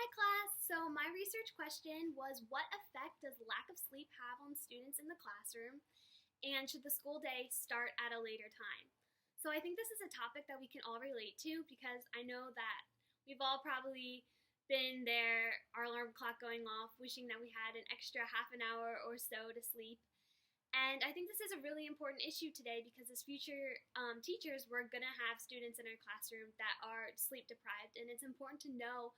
Hi class! So my research question was, what effect does lack of sleep have on students in the classroom, and should the school day start at a later time? So I think this is a topic that we can all relate to because I know that we've all probably been there, our alarm clock going off, wishing that we had an extra half an hour or so to sleep. And I think this is a really important issue today because as future teachers, we're going to have students in our classroom that are sleep deprived, and it's important to know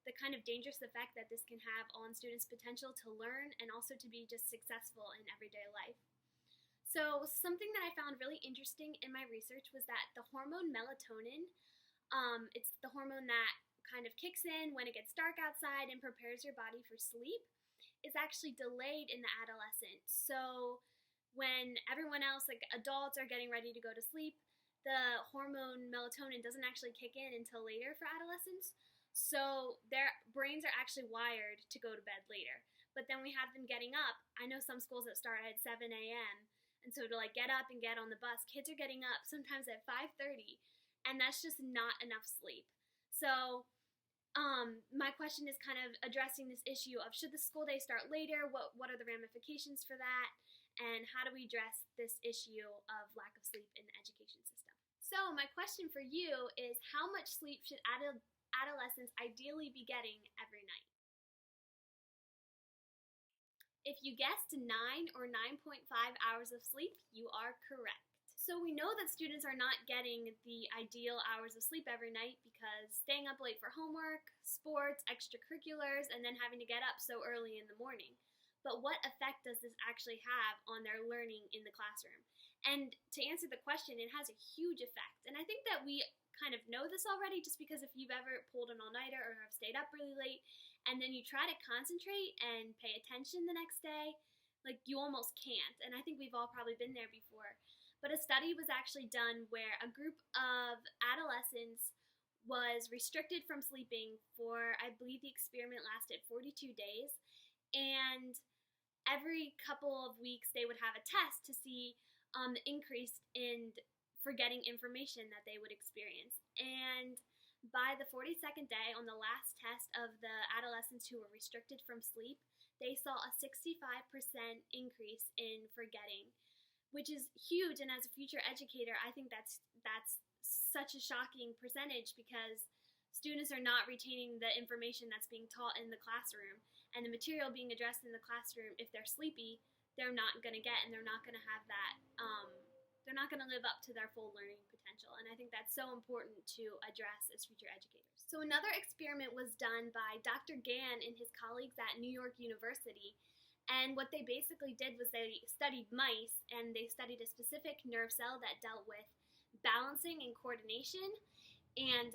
the kind of dangerous effect that this can have on students' potential to learn and also to be just successful in everyday life. So, something that I found really interesting in my research was that the hormone melatonin, it's the hormone that kind of kicks in when it gets dark outside and prepares your body for sleep, is actually delayed in the adolescent. So, when everyone else, like adults, are getting ready to go to sleep, the hormone melatonin doesn't actually kick in until later for adolescents. So their brains are actually wired to go to bed later. But then we have them getting up. I know some schools that start at 7 a.m. And so to like get up and get on the bus, kids are getting up sometimes at 5:30, and that's just not enough sleep. So my question is kind of addressing this issue of, should the school day start later? What are the ramifications for that? And how do we address this issue of lack of sleep in the education system? So my question for you is, how much sleep should adolescents ideally be getting every night? If you guessed 9 or 9.5 hours of sleep, you are correct. So we know that students are not getting the ideal hours of sleep every night because staying up late for homework, sports, extracurriculars, and then having to get up so early in the morning. But what effect does this actually have on their learning in the classroom? And to answer the question, it has a huge effect. And I think that we kind of know this already, just because if you've ever pulled an all-nighter or have stayed up really late and then you try to concentrate and pay attention the next day, like you almost can't. And I think we've all probably been there before. But a study was actually done where a group of adolescents was restricted from sleeping for, I believe the experiment lasted 42 days. And every couple of weeks they would have a test to see the increase in forgetting information that they would experience. And by the 42nd day, on the last test of the adolescents who were restricted from sleep, they saw a 65% increase in forgetting, which is huge. And as a future educator, I think that's such a shocking percentage because students are not retaining the information that's being taught in the classroom, and the material being addressed in the classroom, if they're sleepy, they're not going to get, and they're not going to have that, they're not going to live up to their full learning potential. And I think that's so important to address as future educators. So another experiment was done by Dr. Gann and his colleagues at New York University. And what they basically did was they studied mice, and they studied a specific nerve cell that dealt with balancing and coordination. And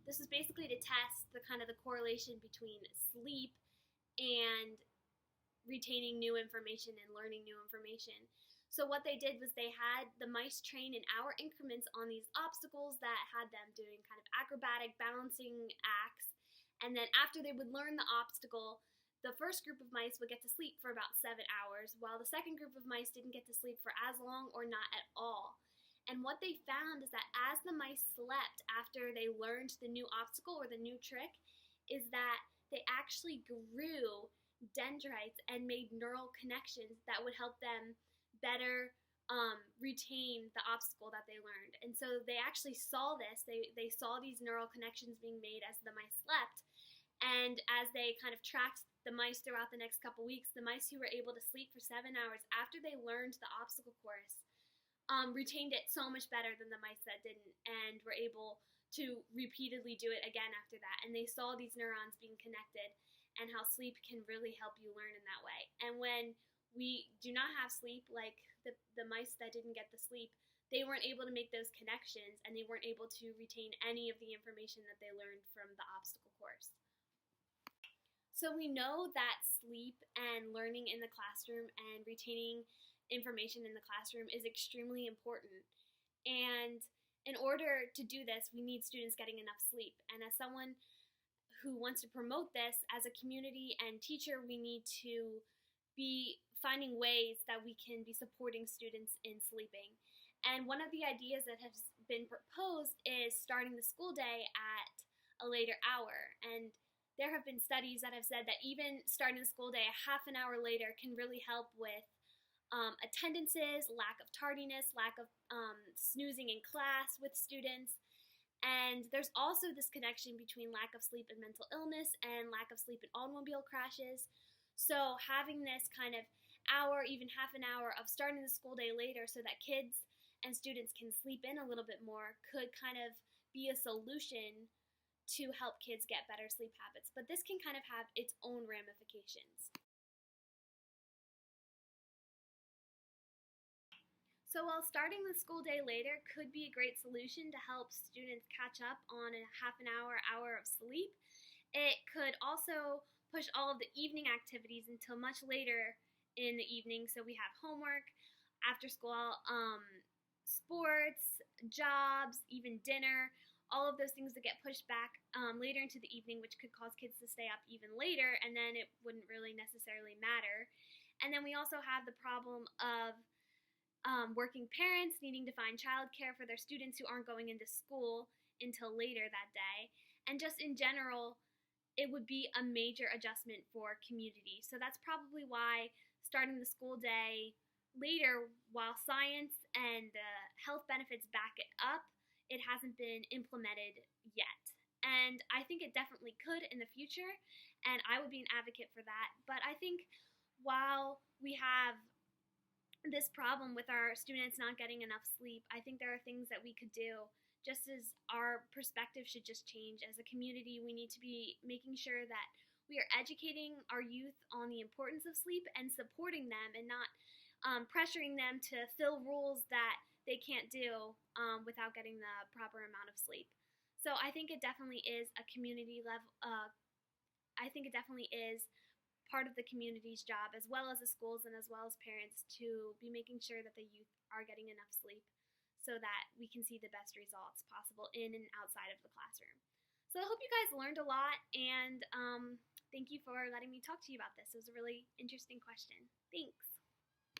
this was basically to test the kind of the correlation between sleep and retaining new information and learning new information. So what they did was they had the mice train in hour increments on these obstacles that had them doing kind of acrobatic balancing acts. And then after they would learn the obstacle, the first group of mice would get to sleep for about 7 hours, while the second group of mice didn't get to sleep for as long or not at all. And what they found is that as the mice slept after they learned the new obstacle or the new trick, is that they actually grew dendrites and made neural connections that would help them better retain the obstacle that they learned. And so they actually saw this. They saw these neural connections being made as the mice slept. And as they kind of tracked the mice throughout the next couple weeks, the mice who were able to sleep for 7 hours after they learned the obstacle course retained it so much better than the mice that didn't, and were able to repeatedly do it again after that. And they saw these neurons being connected and how sleep can really help you learn in that way. And when we do not have sleep, like the mice that didn't get the sleep, they weren't able to make those connections, and they weren't able to retain any of the information that they learned from the obstacle course. So we know that sleep and learning in the classroom and retaining information in the classroom is extremely important. And in order to do this, we need students getting enough sleep. And as someone who wants to promote this as a community and teacher, we need to be finding ways that we can be supporting students in sleeping. And one of the ideas that has been proposed is starting the school day at a later hour. And there have been studies that have said that even starting the school day a half an hour later can really help with attendances, lack of tardiness, lack of snoozing in class with students. And there's also this connection between lack of sleep and mental illness and lack of sleep and automobile crashes. So having this kind of hour, even half an hour of starting the school day later so that kids and students can sleep in a little bit more could kind of be a solution to help kids get better sleep habits. But this can kind of have its own ramifications. So while starting the school day later could be a great solution to help students catch up on a half an hour of sleep, it could also push all of the evening activities until much later in the evening. So we have homework, after school, sports, jobs, even dinner, all of those things that get pushed back later into the evening, which could cause kids to stay up even later, and then it wouldn't really necessarily matter. And then we also have the problem of working parents needing to find childcare for their students who aren't going into school until later that day. And just in general, it would be a major adjustment for community. So that's probably why starting the school day later, while science and the health benefits back it up, it hasn't been implemented yet. And I think it definitely could in the future, and I would be an advocate for that. But I think while we have this problem with our students not getting enough sleep, I think there are things that we could do. Just as our perspective should just change as a community, we need to be making sure that we are educating our youth on the importance of sleep and supporting them and not pressuring them to fill rules that they can't do without getting the proper amount of sleep. So I think it definitely is a community level. I think it definitely is part of the community's job, as well as the schools and as well as parents, to be making sure that the youth are getting enough sleep so that we can see the best results possible in and outside of the classroom. So I hope you guys learned a lot, and thank you for letting me talk to you about this. It was a really interesting question. Thanks.